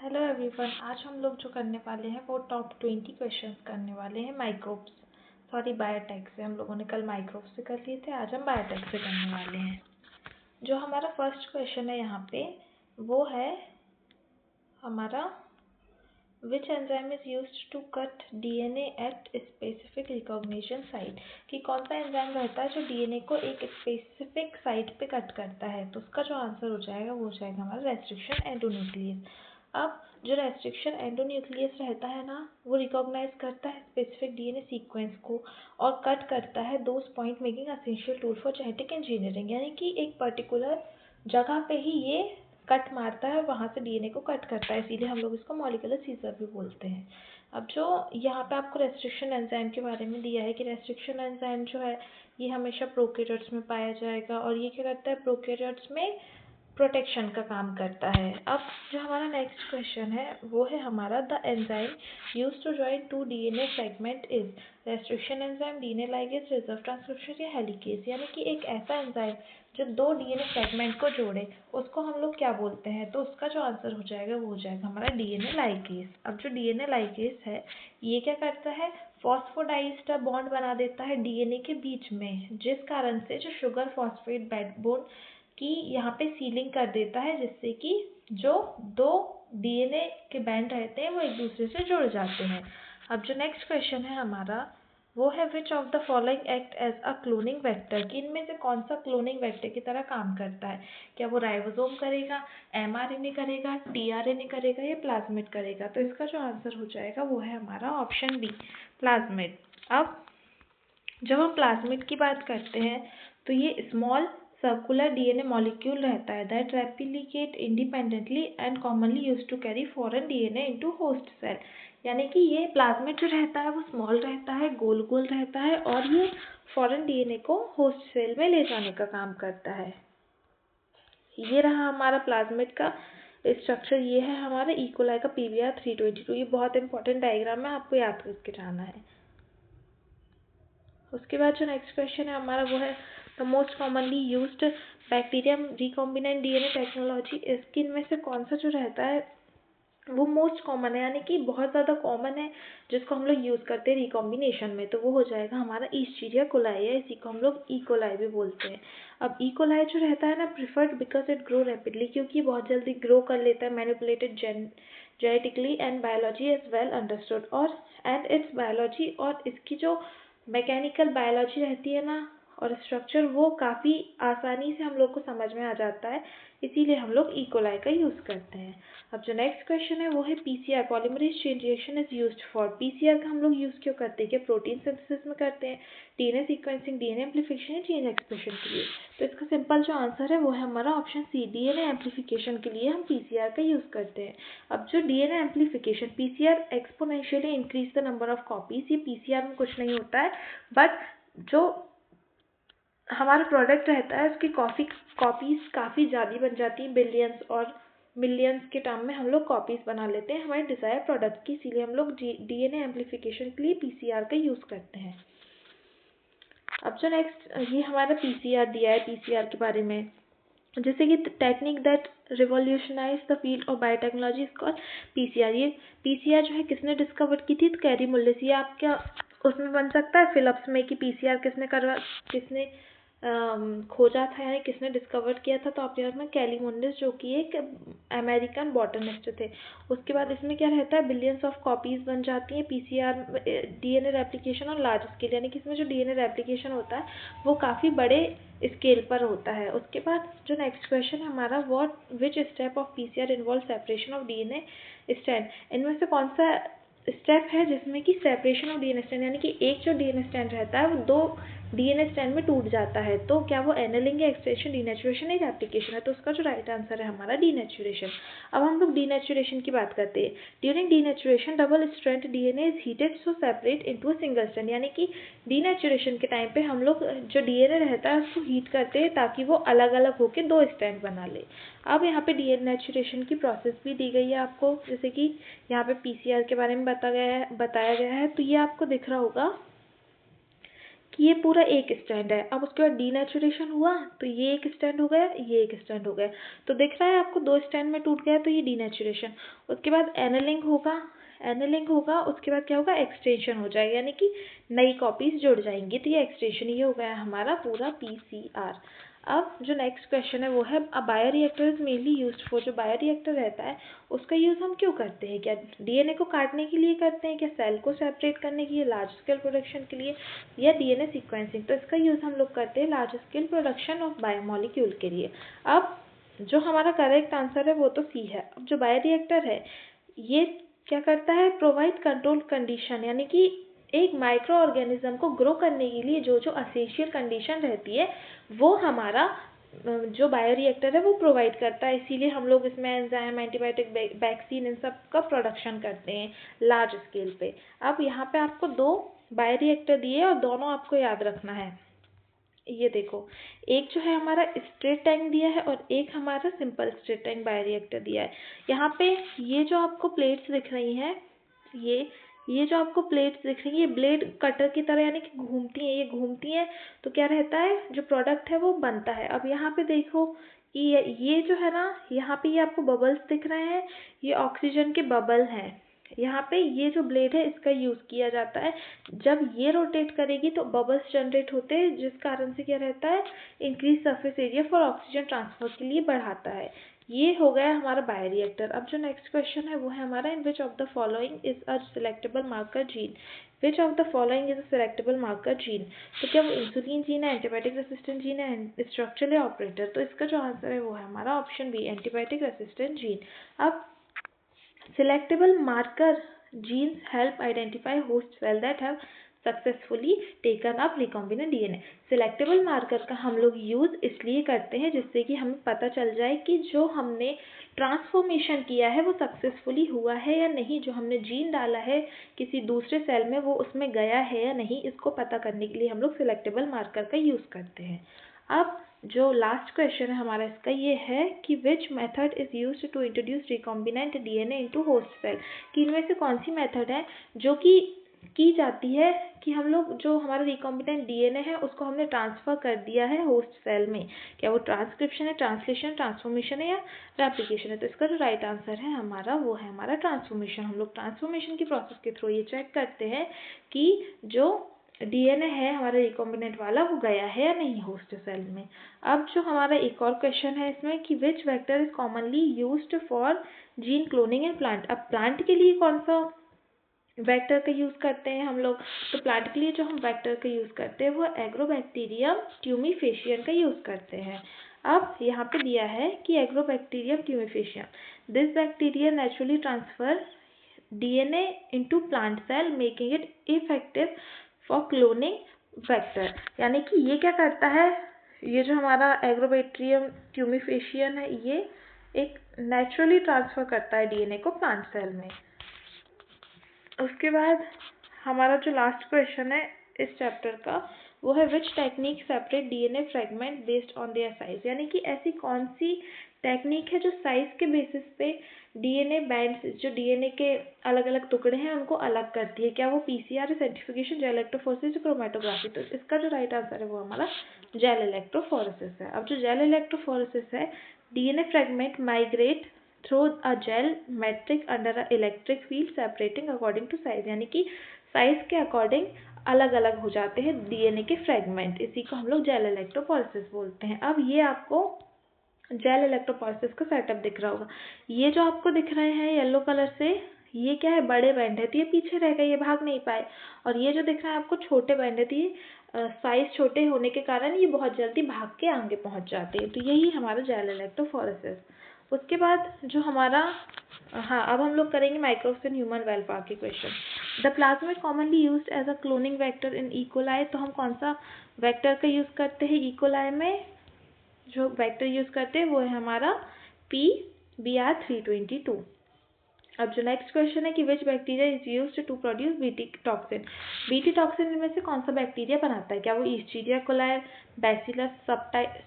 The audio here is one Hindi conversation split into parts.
Hello everyone. आज हम लोग जो करने वाले हैं वो टॉप 20 क्वेश्चंस करने वाले हैं बायोटेक से। हम लोगों ने कल माइक्रोब्स से कर लिए थे, आज हम बायोटेक से करने वाले हैं। जो हमारा फर्स्ट क्वेश्चन है यहाँ पे वो है हमारा which enzyme is used to cut DNA at specific recognition site, कि कौन सा एंजाइम रहता है जो डीएनए को एक स्पेसिफिक साइट पे कट करता है। तो उसका जो आंसर हो जाएगा वो हो जाएगा हमारा रेस्ट्रिक्शन एंडोन्यूक्लियस। अब जो रेस्ट्रिक्शन एंडोन्यूक्लियस रहता है ना, वो रिकॉग्नाइज करता है स्पेसिफिक डीएनए सीक्वेंस को और कट करता है those point making essential tool for genetic engineering, यानी कि एक पर्टिकुलर जगह पे ही ये कट मारता है, वहाँ से डीएनए को कट करता है, इसीलिए हम लोग इसको मॉलिक्यूलर सीजर भी बोलते हैं। अब जो यहाँ पे आपको रेस्ट्रिक्शन एंजाइम के बारे में दिया है कि रेस्ट्रिक्शन एंजाइम जो है ये हमेशा प्रोकैरियोट्स में पाया जाएगा और ये क्या करता है, प्रोकैरियोट्स में प्रोटेक्शन का काम करता है। अब जो हमारा नेक्स्ट क्वेश्चन है वो है हमारा the enzyme used to join two DNA segment is restriction enzyme, DNA ligase, reverse transcription या हेलिकेज, यानी कि एक ऐसा एंजाइम जो दो डीएनए सेगमेंट को जोड़े उसको हम लोग क्या बोलते हैं। तो उसका जो आंसर हो जाएगा वो हो जाएगा हमारा डीएनए लाइगेज। अब जो डीएनए लाइगेज है ये क्या करता है, फॉस्फोडाइस्टर बॉन्ड बना देता है डीएनए के बीच में, जिस कारण से जो शुगर फॉस्फेट बैकबोन की यहाँ पे सीलिंग कर देता है, जिससे कि जो दो डीएनए के बैंड रहते हैं वो एक दूसरे से जुड़ जाते हैं। अब जो नेक्स्ट क्वेश्चन है हमारा वो है which of the following act as a cloning vector, कि इनमें से कौन सा क्लोनिंग वेक्टर की तरह काम करता है। क्या वो राइबोसोम करेगा, एमआरएनए करेगा, टीआरएनए करेगा या प्लाज्मिड करेगा। तो इसका जो आंसर हो जाएगा वो है हमारा ऑप्शन बी, प्लाज्मिड। अब जब हम प्लाज्मिड की बात करते हैं तो ये स्मॉल सर्कुलर डीएनए मॉलिक्यूल रहता है that replicate independently and commonly used to carry foreign DNA into host cell, यानी कि ये प्लाज्मिड जो रहता है वो स्मॉल रहता है, गोल गोल रहता है और ये फॉरेन डीएनए को होस्ट सेल में ले जाने का काम करता है। ये रहा हमारा प्लाज्मिड का स्ट्रक्चर, ये है हमारा इकोलाई का पीवीआर 322। ये बहुत इंपॉर्टेंट डायग्राम है, आपको याद करके जाना है। उसके बाद जो नेक्स्ट क्वेश्चन है हमारा वो है the most commonly used bacterium recombinant DNA technology. इसकी इनमें से कौन सा जो रहता है वो मोस्ट कॉमन है, यानी कि बहुत ज़्यादा कॉमन है जिसको हम लोग यूज़ करते हैं रिकॉम्बिनेशन में। तो वो हो जाएगा हमारा ईस्चीरिया कोलाई है, इसी को हम लोग ई कोलाई भी बोलते हैं। अब ई कोलाई जो रहता है ना, preferred because it grow rapidly, क्योंकि बहुत जल्दी ग्रो कर लेता है, manipulated genetically and biology is well understood और एंड इट्स बायोलॉजी, और इसकी जो मैकेनिकल बायोलॉजी रहती है ना और स्ट्रक्चर वो काफ़ी आसानी से हम लोग को समझ में आ जाता है, इसीलिए हम लोग ई कोलाई का यूज़ करते हैं। अब जो नेक्स्ट क्वेश्चन है वो है PCR, polymerase chain reaction is used for. PCR का हम लोग यूज़ क्यों करते हैं, कि प्रोटीन सिंथेसिस में करते हैं, डीएनए सीक्वेंसिंग, डीएनए एम्प्लीफिकेशन या जीन एक्सप्रेशन के लिए। तो इसका सिंपल जो आंसर है वो है हमारा ऑप्शन सी, डीएनए एम्प्लीफिकेशन के लिए हम पीसीआर का यूज़ करते हैं। अब जो DNA amplification, PCR exponentially increase the number of copies, ये पीसीआर में कुछ नहीं होता है, बट जो हमारा प्रोडक्ट रहता है उसकी कॉपीज काफ़ी ज़्यादा बन जाती हैं, बिलियंस और मिलियंस के टर्म में हम लोग कॉपीज बना लेते हैं हमारे डिज़ायर प्रोडक्ट की, इसीलिए हम लोग डीएनए एम्प्लीफिकेशन के लिए पीसीआर का यूज़ करते हैं। अब जो नेक्स्ट ये हमारा पीसीआर दिया है, पीसीआर के बारे में जैसे कि technique that revolutionize the field of biotechnology is called PCR. ये पीसीआर जो है किसने डिस्कवर की थी, तो कैरी मुल्लिस। ये आपका उसमें बन सकता है फिलिप्स में कि पीसीआर किसने खोजा था, यानी किसने डिस्कवर किया था। तो आप याद में कैली मुल्लिस जो कि एक अमेरिकन बॉटनिस्ट थे। उसके बाद इसमें क्या रहता है, बिलियंस ऑफ कॉपीज बन जाती हैं पीसीआर डीएनए रेप्लिकेशन और लार्ज स्केल, यानी कि इसमें जो डीएनए रेप्लिकेशन होता है वो काफ़ी बड़े स्केल पर होता है। उसके बाद जो नेक्स्ट क्वेश्चन है हमारा which step of PCR involve separation of DNA strand. इनमें से कौन सा स्टेप है जिसमें कि सेपरेशन ऑफ डीएनए स्ट्रैंड, यानी कि एक जो डीएनए स्ट्रैंड रहता है वो दो डीएनए स्ट्रैंड में टूट जाता है। तो क्या वो एनेलिंग या एक्सट्रेक्शन, डीनेचुरेशन या एप्लीकेशन है। तो उसका जो राइट आंसर है हमारा डीनेचुरेशन। अब हम लोग डीनेचुरेशन की बात करते हैं। During denaturation double strand DNA is heated so separate into a single strand, यानी कि डीनेचुरेशन के टाइम पे हम लोग जो डीएनए रहता है उसको हीट करते हैं ताकि वो अलग अलग होकर दो स्ट्रैंड बना ले। अब यहाँ पे डीनेचुरेशन की प्रोसेस भी दी गई है आपको, जैसे कि यहाँ पे पीसीआर के बारे में बताया गया है। तो ये आपको दिख रहा होगा कि ये पूरा एक स्टैंड है। अब उसके बाद डीनेचुरेशन हुआ तो ये एक स्टैंड हो गया, ये एक स्टैंड हो गया, तो दिख रहा है आपको 2 स्टैंड में टूट गया, तो ये डीनेचुरेशन। उसके बाद एनेलिंग होगा, एनेलिंग होगा, उसके बाद क्या होगा, एक्सटेंशन हो जाएगा, यानी कि नई कॉपीज जुड़ जाएंगी, तो ये एक्सटेंशन, ये हो गया हमारा पूरा PCR। अब जो नेक्स्ट क्वेश्चन है वो है, a bioreactor is mainly used for, जो बायोरिएक्टर रहता है उसका यूज़ हम क्यों करते हैं? क्या डीएनए को काटने के लिए करते हैं, क्या सेल को सेपरेट करने के लिए, लार्ज स्केल प्रोडक्शन के लिए, या डीएनए सीक्वेंसिंग? तो इसका यूज़ हम लोग करते हैं large scale production of biomolecule के लिए। अब जो हमारा करेक्ट आंसर है वो तो सी है। अब जो बायोरिएक्टर है ये क्या करता है, प्रोवाइड कंट्रोल कंडीशन, यानी कि एक माइक्रो ऑर्गेनिज्म को ग्रो करने के लिए जो जो एसेंशियल कंडीशन रहती है वो हमारा जो बायोरिएक्टर है वो प्रोवाइड करता है। इसीलिए हम लोग इसमें एंजाइम, एंटीबायोटिक, वैक्सीन, इन सब का प्रोडक्शन करते हैं लार्ज स्केल पे। अब यहाँ पे आपको 2 बायोरिएक्टर दिए और दोनों आपको याद रखना है। ये देखो, एक जो है हमारा स्ट्रेट टैंक दिया है और एक हमारा सिंपल स्ट्रेट टैंक बायोरिएक्टर दिया है। यहाँ पे ये जो आपको प्लेट्स दिख रही हैं, ये जो आपको प्लेट्स दिख रही है, ये ब्लेड कटर की तरह यानी कि घूमती हैं, ये घूमती हैं, तो क्या रहता है, जो प्रोडक्ट है वो बनता है। अब यहाँ पे देखो कि ये जो है ना, यहाँ पे ये आपको बबल्स दिख रहे हैं, ये ऑक्सीजन के बबल हैं। यहाँ पे ये जो ब्लेड है इसका यूज़ किया जाता है। जब ये रोटेट करेगी तो बबल्स जनरेट होते हैं, जिस कारण से क्या रहता है, increase surface area for oxygen transfer के लिए बढ़ाता है। ये हो गया हमारा बायोरिएक्टर। अब जो नेक्स्ट क्वेश्चन है वो है हमारा, in which of the following is a selectable marker gene, which of the following is a selectable marker gene? तो क्या वो इंसुलिन जीन है, एंटीबायोटिक रेसिस्टेंट जीन है, स्ट्रक्चरल ऑपरेटर? तो इसका जो आंसर है वो है हमारा option B, antibiotic resistant gene. अब selectable marker genes help identify host cell that have successfully taken up recombinant DNA. Selectable marker का हम लोग यूज़ इसलिए करते हैं जिससे कि हमें पता चल जाए कि जो हमने ट्रांसफॉर्मेशन किया है वो सक्सेसफुली हुआ है या नहीं, जो हमने जीन डाला है किसी दूसरे सेल में वो उसमें गया है या नहीं, इसको पता करने के लिए हम लोग सिलेक्टेबल मार्कर का यूज़ करते हैं। अब जो लास्ट क्वेश्चन है हमारा इसका ये है कि which method is used to introduce recombinant DNA into host cell, कि इनमें से कौन सी मेथड है जो कि की जाती है कि हम लोग जो हमारा रिकॉम्बिनेंट डीएनए है उसको हमने ट्रांसफ़र कर दिया है होस्ट सेल में। क्या वो ट्रांसक्रिप्शन है, ट्रांसलेशन, ट्रांसफॉर्मेशन है या रेप्लिकेशन है? तो इसका जो राइट आंसर है हमारा वो है हमारा ट्रांसफॉर्मेशन। हम लोग ट्रांसफॉर्मेशन की प्रोसेस के थ्रू ये चेक करते हैं कि जो डीएनए है हमारा रिकॉम्बिनेंट वाला वो गया है या नहीं होस्ट सेल में। अब जो हमारा एक और क्वेश्चन है इसमें कि which vector is commonly used for gene cloning in plant. अब प्लांट के लिए कौन सा वेक्टर का यूज़ करते हैं हम लोग? तो प्लांट के लिए जो हम वेक्टर का यूज़ करते हैं वो एग्रोबैक्टीरियम ट्यूमीफेशियन का यूज़ करते हैं। अब यहाँ पे दिया है कि Agrobacterium tumefaciens, this bacteria naturally transfer DNA into plant cell making it effective for cloning vector. यानी कि ये क्या करता है, ये जो हमारा एग्रोबैक्टीरियम ट्यूमीफेशियन है ये एक नेचुरली ट्रांसफ़र करता है डीएनए को प्लांट सेल में। उसके बाद हमारा जो लास्ट क्वेश्चन है इस चैप्टर का वो है which technique separate DNA fragment based on their size, यानी कि ऐसी कौन सी टेक्निक है जो साइज के बेसिस पे डीएनए बैंड्स, जो डीएनए के अलग अलग टुकड़े हैं उनको अलग करती है? क्या वो पीसीआर है, सेंट्रीफ्यूगेशन, जेल इलेक्ट्रोफोरेसिस, क्रोमेटोग्राफी? तो इसका जो राइट आंसर है वो हमारा जेल इलेक्ट्रोफोरेसिस है। अब जो जेल इलेक्ट्रोफोरेसिस है, DNA fragment migrate through a gel matrix under a electric field separating according to size, यानी कि साइज के अकॉर्डिंग अलग अलग हो जाते हैं डीएनए के फ्रेगमेंट, इसी को हम लोग जेल इलेक्ट्रोफोरेसिस बोलते हैं। अब ये आपको जेल इलेक्ट्रोफोरेसिस का सेटअप दिख रहा होगा। ये जो आपको दिख रहे हैं येलो कलर से, ये क्या है, बड़े बैंड है, तो ये पीछे रह गए, ये भाग नहीं पाए। और ये जो दिख रहा है आपको छोटे बैंड है, तो ये साइज छोटे होने के कारण ये बहुत जल्दी भाग के आगे पहुंच जाते हैं। तो यही हमारा जेल इलेक्ट्रोफोरेसिस। उसके बाद जो हमारा अब हम लोग करेंगे माइक्रोब्स इन ह्यूमन वेलफेयर के question. The plasmid commonly used as a cloning vector in E coli, तो हम कौन सा वेक्टर का यूज़ करते हैं इकोलाई में? जो वेक्टर यूज़ करते हैं वो है हमारा PBr322। अब जो नेक्स्ट क्वेश्चन है कि which bacteria is used to produce BT toxin. BT toxin में से कौन सा बैक्टीरिया बनाता है? क्या वो ईस्टीरिया कोलाई, बैसिलस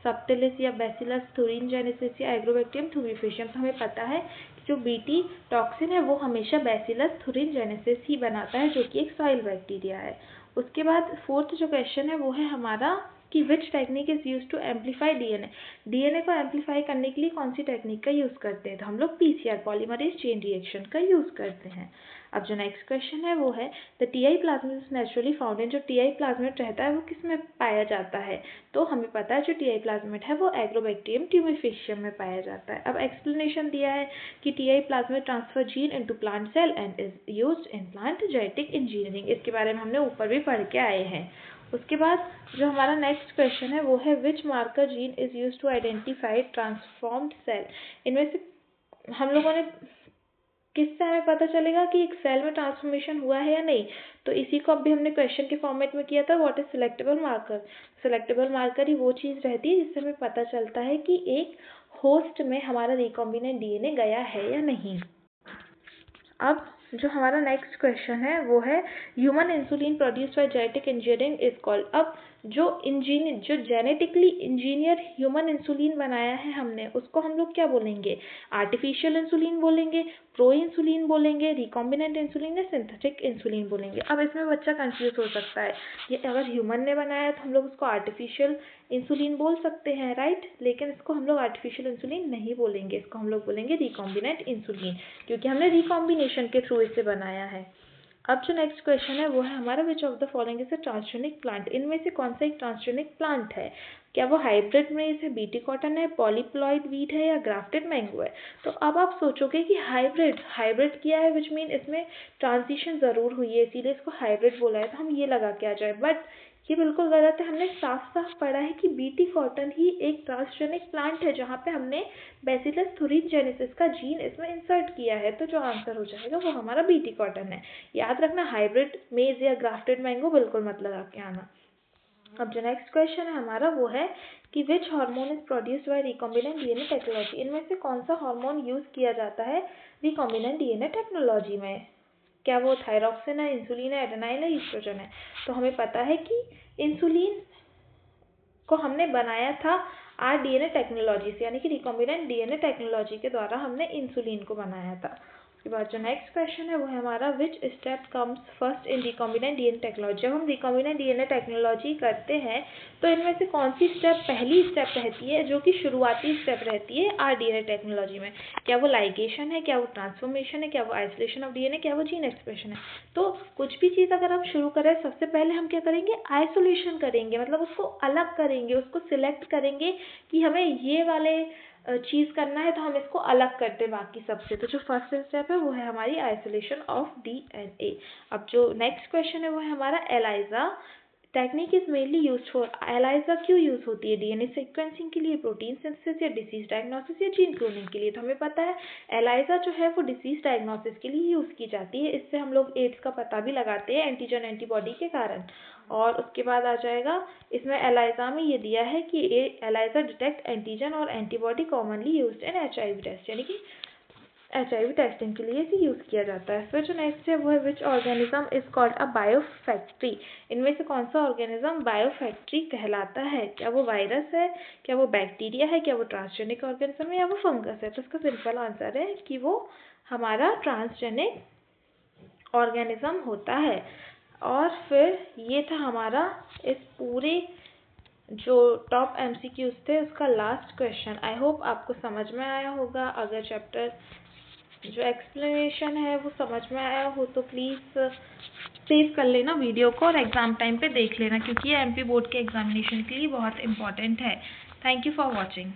सबटिलिस या बैसिलस thuringiensis या एग्रोबैक्टीरियम ट्यूमीफेशियम? तो हमें पता है कि जो बीटी टॉक्सिन है वो हमेशा बैसिलस thuringiensis ही बनाता है, जो कि एक सॉइल बैक्टीरिया है। उसके बाद फोर्थ जो क्वेश्चन है वो है हमारा कि which technique is use to amplify DNA. DNA को एम्पलीफाई करने के लिए कौन सी टेक्निक का यूज़ करते हैं? तो हम लोग पीसीआर, पॉलीमरेज चेन रिएक्शन का यूज़ करते हैं। अब जो नेक्स्ट क्वेश्चन है वो है the TI plasmid is naturally found in. जो टीआई प्लाज्मिड रहता है वो किस में पाया जाता है? तो हमें पता है जो टीआई प्लाज्मिड है वो एग्रोबैक्टीरियम ट्यूमेफिशियम में पाया जाता है। अब एक्सप्लेनेशन दिया है कि TI plasmid transfer gene into plant cell and is used in plant genetic engineering. इसके बारे में हमने ऊपर भी पढ़ के आए हैं। उसके बाद जो हमारा नेक्स्ट क्वेश्चन है वो है which marker gene is use to identify transformed cell. इनमें से हम लोगों ने किससे हमें पता चलेगा कि एक सेल में ट्रांसफॉर्मेशन हुआ है या नहीं? तो इसी को अभी हमने क्वेश्चन के फॉर्मेट में किया था, what is selectable marker. Selectable marker ही वो चीज़ रहती है जिससे हमें पता चलता है कि एक होस्ट में हमारा रिकॉम्बिनेंट डीएनए गया है या नहीं। अब जो हमारा नेक्स्ट क्वेश्चन है वो है human insulin produced by genetic engineering is called. अब जो जेनेटिकली इंजीनियर ह्यूमन इंसुलिन बनाया है हमने, उसको हम लोग क्या बोलेंगे? आर्टिफिशियल इंसुलिन बोलेंगे, प्रो इंसुलिन बोलेंगे, रिकॉम्बिनेंट इंसुलिन या सिंथेटिक इंसुलिन बोलेंगे। अब इसमें बच्चा कंफ्यूज हो सकता है, ये अगर ह्यूमन ने बनाया तो हम लोग उसको आर्टिफिशियल इंसुलिन बोल सकते हैं, राइट? लेकिन इसको हम लोग आर्टिफिशियल इंसुलिन नहीं बोलेंगे, इसको हम लोग बोलेंगे रिकॉम्बिनेंट इंसुलिन, क्योंकि हमने रिकॉम्बिनेशन के थ्रू इसे बनाया है। अब जो नेक्स्ट क्वेश्चन है वो है हमारा विच of the following is a transgenic plant. इनमें से कौन सा एक ट्रांसजेनिक प्लांट है? क्या वो हाइब्रिड मेज है, बीटी कॉटन है, पॉलीप्लॉइड वीट है या ग्राफ्टेड मैंगो है? तो अब आप सोचोगे कि हाइब्रिड किया है विच मीन इसमें ट्रांजिशन ज़रूर हुई है, इसीलिए इसको हाइब्रिड बोला है, तो हम ये लगा के आ जाए, बट ये बिल्कुल गलत है। हमने साफ साफ पढ़ा है कि बीटी कॉटन ही एक ट्रांसजेनिक प्लांट है जहाँ पे हमने बैसिलस thuringiensis का जीन इसमें इंसर्ट किया है, तो जो आंसर हो जाएगा वो हमारा बीटी कॉटन है। याद रखना, हाइब्रिड मेज या ग्राफ्टेड मैंगो बिल्कुल मत लगा के आना। अब जो नेक्स्ट क्वेश्चन है हमारा वो है कि which hormone is produced by recombinant DNA technology. इनमें से कौन सा हार्मोन यूज किया जाता है रिकॉम्बिनेंट डीएनए टेक्नोलॉजी में? क्या वो थायरॉक्सिन है, इंसुलिन है, एडेनाइन है, ईस्ट्रोजन है? तो हमें पता है कि इंसुलिन को हमने बनाया था आरडीएनए टेक्नोलॉजी से, यानी कि रिकॉम्बिनेंट डीएनए टेक्नोलॉजी के द्वारा हमने इंसुलिन को बनाया था। उसके बाद जो नेक्स्ट क्वेश्चन है वो है हमारा which step comes first in recombinant DNA technology. जब हम रिकॉम्बिनेंट डीएनए टेक्नोलॉजी करते हैं तो इनमें से कौन सी पहली स्टेप रहती है जो कि शुरुआती स्टेप रहती है आरडीएनए टेक्नोलॉजी में? क्या वो लाइगेशन है, क्या वो ट्रांसफॉर्मेशन है, क्या वो आइसोलेशन ऑफ डीएनए, क्या वो जीन एक्सप्रेशन है? तो कुछ भी चीज़ अगर हम शुरू करें सबसे पहले हम क्या करेंगे? आइसोलेशन करेंगे, मतलब उसको अलग करेंगे, उसको सिलेक्ट करेंगे कि हमें ये वाले चीज़ करना है तो हम इसको अलग करते हैं बाकी सबसे। तो जो फर्स्ट स्टेप है वो है हमारी आइसोलेशन ऑफ डीएनए। अब जो नेक्स्ट क्वेश्चन है वो है हमारा ELISA technique is mainly use for. ELISA क्यों यूज होती है? डीएनए सीक्वेंसिंग के लिए, प्रोटीन सिंथेसिस या डिसीज डायग्नोसिस या जीन क्लोनिंग के लिए? तो हमें पता है एलाइजा जो है वो डिसीज डायग्नोसिस के लिए यूज की जाती है। इससे हम लोग एड्स का पता भी लगाते हैं एंटीजन एंटीबॉडी के कारण। और उसके बाद आ जाएगा इसमें एलाइजा में ये दिया है कि एलाइजा डिटेक्ट एंटीजन और antibody commonly used in HIV test, यानी कि एचआईवी टेस्टिंग के लिए इसे यूज़ किया जाता है। फिर जो नेक्स्ट है वो है which organism is called a biofactory. इनमें से कौन सा ऑर्गेनिज्म बायोफैक्ट्री कहलाता है? क्या वो वायरस है, क्या वो बैक्टीरिया है, क्या वो ट्रांसजेनिक ऑर्गेनिज्म है या वो फंगस है? तो इसका सिंपल आंसर है कि वो हमारा ट्रांसजेनिक ऑर्गेनिज्म होता है। और फिर ये था हमारा इस पूरे जो टॉप एमसीक्यूज थे उसका लास्ट क्वेश्चन। आई होप आपको समझ में आया होगा। अगर चैप्टर जो एक्सप्लेनेशन है वो समझ में आया हो तो प्लीज़ सेव कर लेना वीडियो को और एग्ज़ाम टाइम पे देख लेना, क्योंकि ये एमपी बोर्ड के एग्जामिनेशन के लिए बहुत इंपॉर्टेंट है। Thank you for watching.